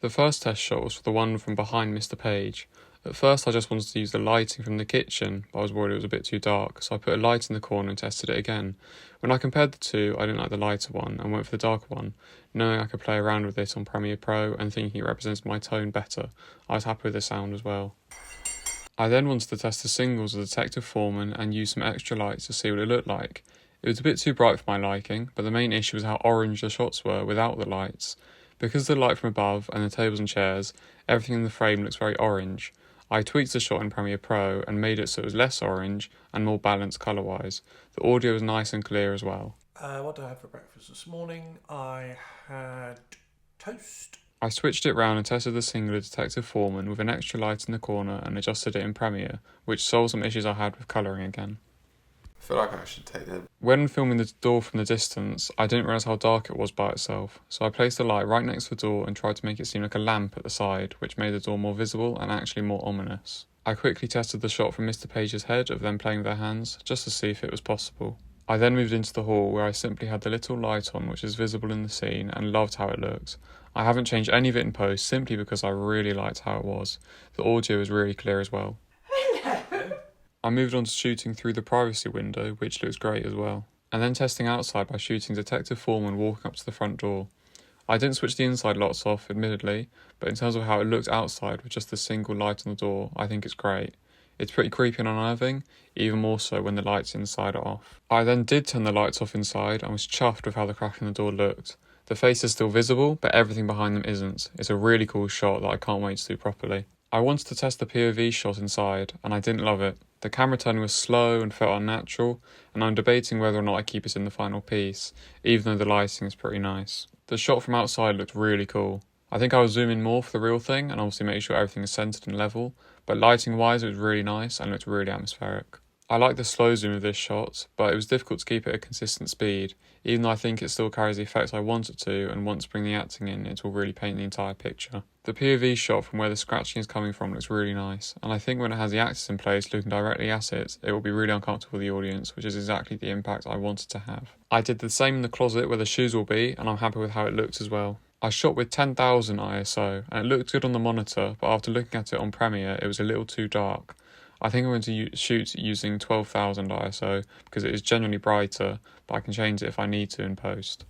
The first test shot was for the one from behind Mr. Page. At first I just wanted to use the lighting from the kitchen, but I was worried it was a bit too dark, so I put a light in the corner and tested it again. When I compared the two, I didn't like the lighter one and went for the darker one, knowing I could play around with it on Premiere Pro and thinking it represented my tone better. I was happy with the sound as well. I then wanted to test the singles of Detective Foreman and use some extra lights to see what it looked like. It was a bit too bright for my liking, but the main issue was how orange the shots were without the lights. Because of the light from above and the tables and chairs, everything in the frame looks very orange. I tweaked the shot in Premiere Pro and made it so it was less orange and more balanced colour-wise. The audio was nice and clear as well. What did I have for breakfast this morning? I had toast. I switched it round and tested the single of Detective Foreman with an extra light in the corner and adjusted it in Premiere, which solved some issues I had with colouring again. I feel like I should take the... When filming the door from the distance, I didn't realise how dark it was by itself, so I placed a light right next to the door and tried to make it seem like a lamp at the side, which made the door more visible and actually more ominous. I quickly tested the shot from Mr. Page's head of them playing with their hands, just to see if it was possible. I then moved into the hall where I simply had the little light on which is visible in the scene and loved how it looked. I haven't changed any of it in post simply because I really liked how it was. The audio was really clear as well. I moved on to shooting through the privacy window, which looks great as well, and then testing outside by shooting Detective Foreman walking up to the front door. I didn't switch the inside lots off, admittedly, but in terms of how it looked outside with just the single light on the door, I think it's great. It's pretty creepy and unnerving, even more so when the lights inside are off. I then did turn the lights off inside and was chuffed with how the crack in the door looked. The face is still visible, but everything behind them isn't. It's a really cool shot that I can't wait to do properly. I wanted to test the POV shot inside, and I didn't love it. The camera turning was slow and felt unnatural, and I'm debating whether or not I keep it in the final piece, even though the lighting is pretty nice. The shot from outside looked really cool. I think I will zoom in more for the real thing, and obviously make sure everything is centered and level, but lighting wise it was really nice and looked really atmospheric. I like the slow zoom of this shot, but it was difficult to keep it at a consistent speed, even though I think it still carries the effects I want it to, and once bring the acting in, it will really paint the entire picture. The POV shot from where the scratching is coming from looks really nice, and I think when it has the actors in place looking directly at it, it will be really uncomfortable for the audience, which is exactly the impact I wanted to have. I did the same in the closet where the shoes will be, and I'm happy with how it looked as well. I shot with 10,000 ISO, and it looked good on the monitor, but after looking at it on Premiere, it was a little too dark. I think I'm going to shoot using 12,000 ISO because it is generally brighter, but I can change it if I need to in post.